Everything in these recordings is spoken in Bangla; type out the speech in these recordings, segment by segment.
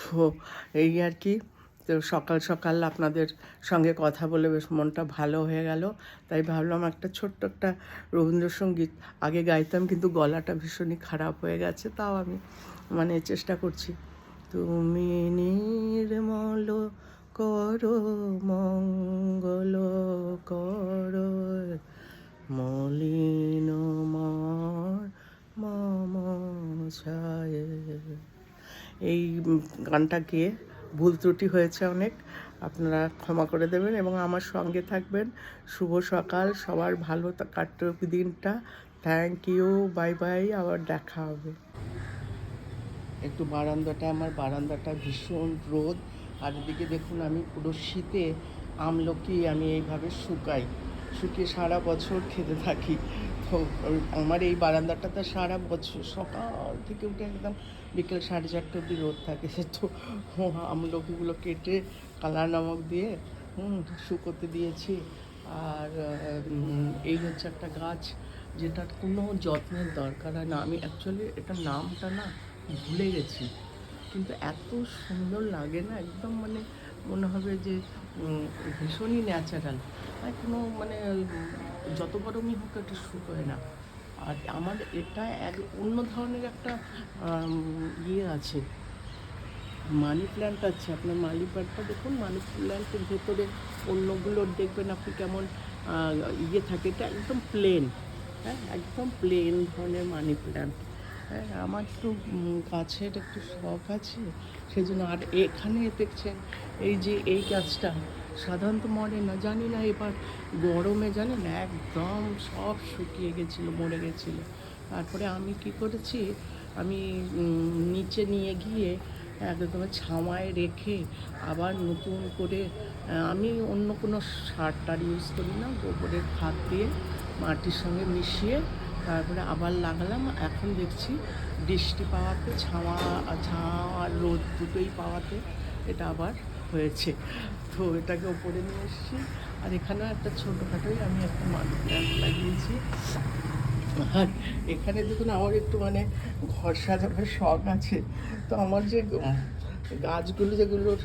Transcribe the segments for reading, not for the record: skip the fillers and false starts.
তো এই আর কি। তো সকাল সকাল আপনাদের সঙ্গে কথা বলে বেশ মনটা ভালো হয়ে গেল, তাই ভাবলাম একটা ছোট্ট একটা রবীন্দ্রসঙ্গীত আগে গাইতাম, কিন্তু গলাটা ভীষণই খারাপ হয়ে গেছে, তাও আমি মানে চেষ্টা করছি। তুমি নির্মল করো মঙ্গল করো মলিন মম ছায়ে। এই গানটা গিয়ে ভুল ত্রুটি হয়েছে অনেক, আপনারা ক্ষমা করে দেবেন এবং আমার সঙ্গে থাকবেন। শুভ সকাল, সবার ভালো কাটুক দিনটা। থ্যাংক ইউ, বাই বাই, আবার দেখা হবে। একটু আমার বারান্দাটা ভীষণ রোদ, আর এদিকে দেখুন আমি পুরো শীতে আমলকি আমি এইভাবে শুকিয়ে সারা বছর খেতে থাকি। তো আমার এই বারান্দাটাতে সারা বছর সকাল থেকে উঠে একদম বিকেল 4:30 অবধি রোদ থাকে। তো আমলকিগুলো কেটে কালা নমক দিয়ে শুকোতে দিয়েছি। আর এই হচ্ছে একটা গাছ যেটার কোনো যত্নের দরকার হয় না। আমি অ্যাকচুয়ালি এটার নামটা না ভুলে গেছি, কিন্তু এত সুন্দর লাগে না, একদম মানে মনে হবে যে ভীষণই ন্যাচারাল, আর কোনো মানে যত গরমই হোক এটা শুকোয় না। আর আমার এটা এক অন্য ধরনের একটা ইয়ে আছে, মানি প্ল্যান্ট আছে। আপনার মানি প্ল্যান্টটা দেখুন, মানি প্ল্যান্টের ভেতরে অন্যগুলোর দেখবেন আপনি কেমন ইয়ে থাকে, এটা একদম প্লেন, হ্যাঁ একদম প্লেন ধরনের মানি প্ল্যান্ট। হ্যাঁ, আমার একটু গাছের একটু শখ আছে সেই জন্য। আর এখানে দেখছেন এই যে এই গাছটা সাধারণত মরে না, জানি না এবার গরমে জানেন একদম সব শুকিয়ে গেছিলো, মরে গেছিলো। তারপরে আমি কি করেছি, আমি নিচে নিয়ে গিয়ে একদম ছাওয়ায় রেখে আবার নতুন করে আমি অন্য কোনো সার টার ইউজ করি না, গোবরের খাদ দিয়ে মাটির সঙ্গে মিশিয়ে তারপরে আবার লাগালাম। এখন দেখছি বৃষ্টি পাওয়াতে ছাওয়া আর রোদ দুটোই পাওয়াতে এটা আবার হয়েছে। তো এটাকে ওপরে নিয়ে এসেছি। আর এখানেও একটা ছোটোখাটোই আমি একটা মানি প্ল্যান্ট লাগিয়েছি। আর এখানে দেখুন আমার একটু মানে ঘর সাজানোর শখ আছে। তো আমার যে গাছগুলো যেগুলোর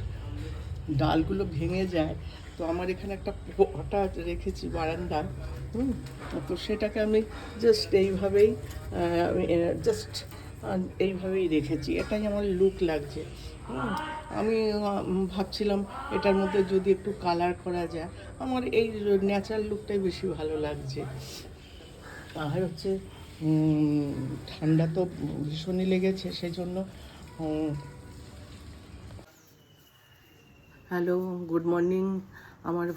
ডালগুলো ভেঙে যায়, তো আমার এখানে একটা পটা রেখেছি বারান্দায়। তো সেটাকে আমি জাস্ট এইভাবেই এইভাবেই রেখেছি, এটাই আমার লুক লাগছে। আমি ভাবছিলাম এটার মধ্যে যদি একটু কালার করা যায়, আমার এই ন্যাচারাল লুকটাই বেশি ভালো লাগছে। আর হচ্ছে ঠান্ডা তো ভীষণই লেগেছে, সেই জন্য হ্যালো, গুড মর্নিং আমার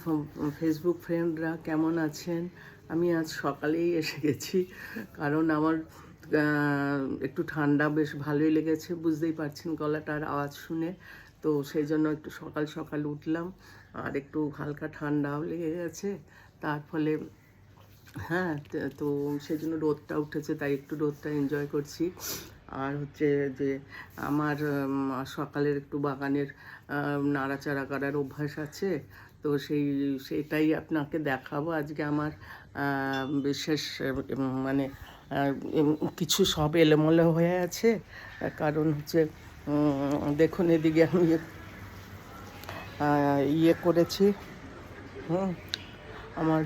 ফেসবুক ফ্রেন্ডরা, কেমন আছেন? আমি আজ সকালেই এসে গেছি, কারণ আমার একটু ঠান্ডা বেশ ভালোই লেগেছে, বুঝতেই পারছেন গলাটার আওয়াজ শুনে। তো সেই জন্য একটু সকাল সকাল উঠলাম, আর একটু হালকা ঠান্ডাও লেগে গেছে। তার ফলে হ্যাঁ, তো সেই জন্য রোদটা উঠেছে, তাই একটু রোদটা এনজয় করছি। আর হচ্ছে যে আমার সকালের একটু বাগানের নাড়াচাড়া করার অভ্যাস আছে, তো সেটাই আপনাকে দেখাবো আজকে। আমার বিশেষ মানে কিছু সব এলোমেলো হয়ে আছে, কারণ হচ্ছে দেখুন এদিকে আমি ইয়ে করেছি, আমার